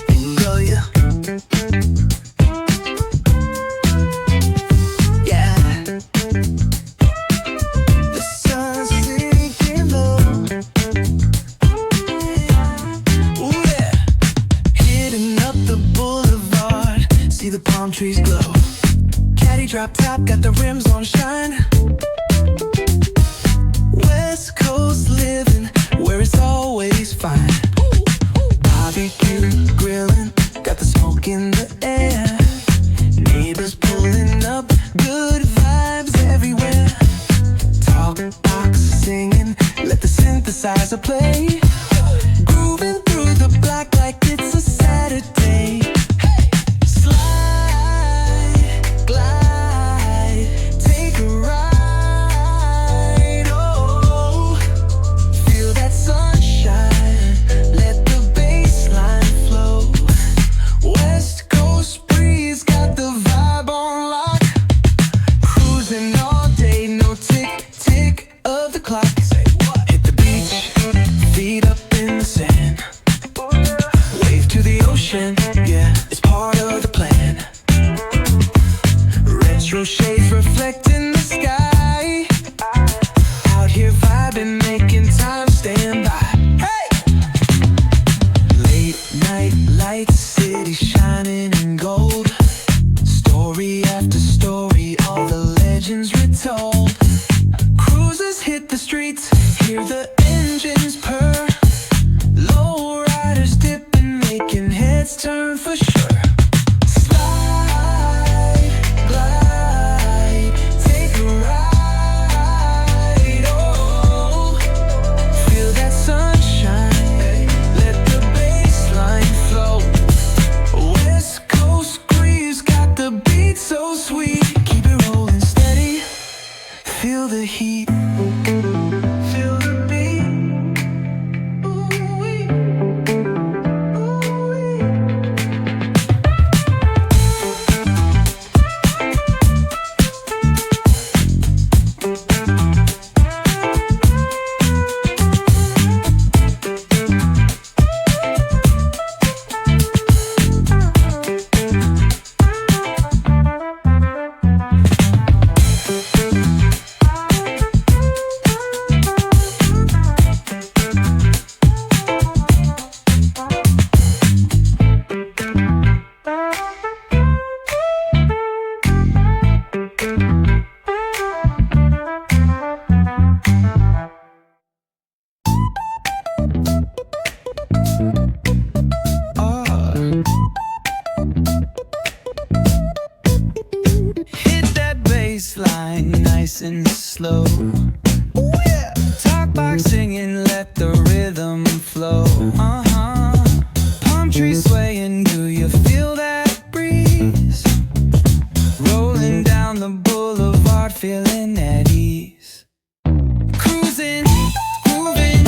Bingo, yeah. Yeah. The sun's sinking low. Ooh, yeah. Hitting up the boulevard, see the palm trees glow. Caddy drop top, got the rims on shine. West Coast living, where it's always fine. Barbecue grilling, got the smoke in the air. Neighbors pulling up, good vibes everywhere. Talk box singing, let the synthesizer play. Grooving through the block like it's a Saturday. Slide, glide, take a ride. Oh, feel that sunshine, let the bass line flow. West Coast breeze got the vibe on lock. Cruising all day, no tick, tick of the clock. Hit the beach, feet up in the sand. Wave to the ocean, yeah, it's part of the plan. Retro shades reflecting the sky. Out here vibing, making time stand by. Hey! Late night lights, city shining in gold. Story after story, all the legends retold. Cruisers hit the streets, hear the engines purr. Low riders dipping, making heads turn for sure. Slide, glide, take a ride. Oh, feel that sunshine, let the bass line flow. West Coast breeze got the beat so sweet. Keep it rolling steady, feel the heat. Feel the beat. Ooh-wee. Ooh-wee. Hit that bass line nice and slow. Ooh, yeah. Talk box singing, let the rhythm flow. Palm trees swaying, do you feel that breeze? Rolling down the boulevard, feeling at ease. Cruising, moving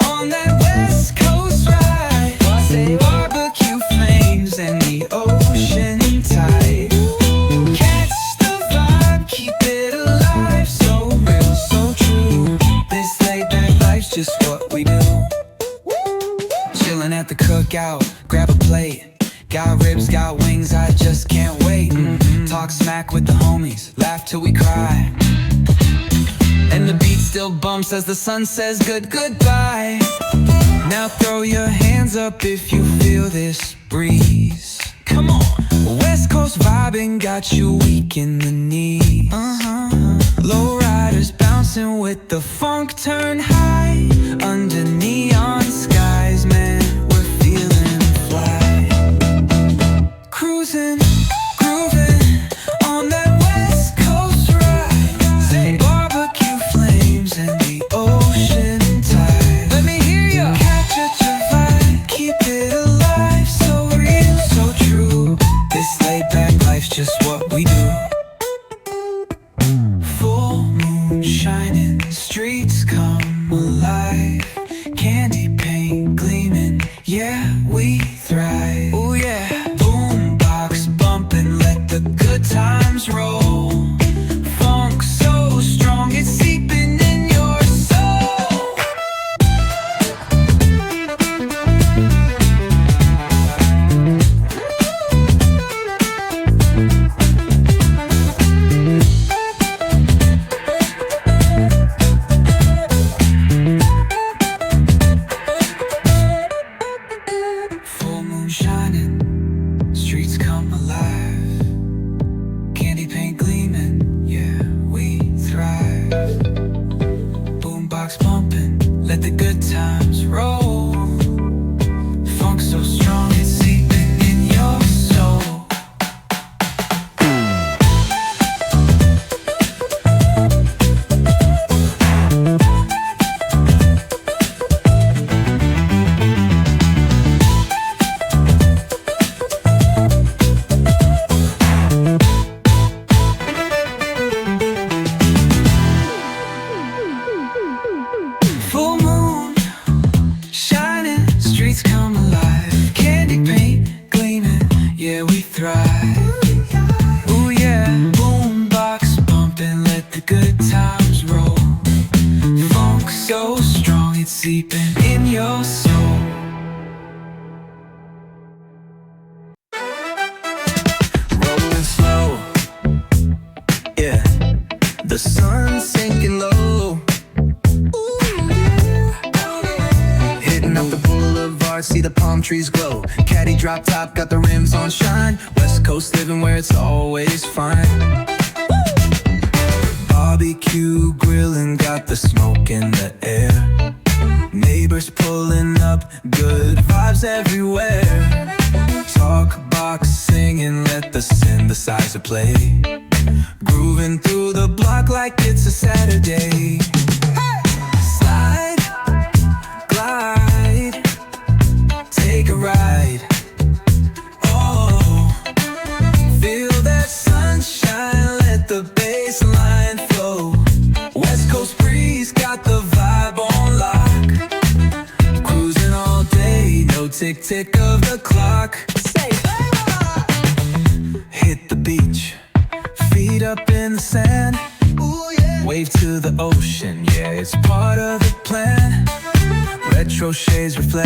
on that West Coast ride. Say barbecue flames and the ocean tide. Catch the vibe, keep it alive. So real, so true. This laid back life's just what we do. Chilling at the cookout, grab a plate. Got ribs, got wings, I just can't wait. Talk smack with the homies, laugh till we cry. And the beat still bumps as the sun says goodbye. Now throw your hands up if you feel this breeze. Come on. West Coast vibing got you weak in the knees. Low riders bouncing with the funk turn high. Under neon skies, man, we're feeling fly. Cruising, grooving on that West Coast ride. Say barbecue flames and the ocean tide. Let me hear ya. Catch a vibe, keep it alive. So real, so true. This laid back life's just what we do. Full moon shining, streets come let the good times roll. Funk so strong, it's seeping in your soul. Full moon, shining, streets come alive. Candy paint gleaming, yeah, we thrive. Ooh yeah, boombox bumping, let the good times roll. Funk so strong, it's seeping in your soul. Rolling slow, yeah, the sun's sinking low. Hitting up the boulevard, see the palm trees glow. Caddy drop top, got the rims on shine. West Coast living where it's always fine. Barbecue grilling, got the smoke in the air. Neighbors pulling up, good vibes everywhere. Talk box singing, let the synthesizer play. Grooving through the block like it's a Saturday. Slide, glide, take a ride. Oh, feel that sunshine, let the bass line flow. West Coast breeze, got the vibe on lock. Cruising all day, no tick-tick of the clock. Say, hit the beach, feet up in the sand. Ooh, yeah. Wave to the ocean, yeah, it's part of the plan. Retro shades reflect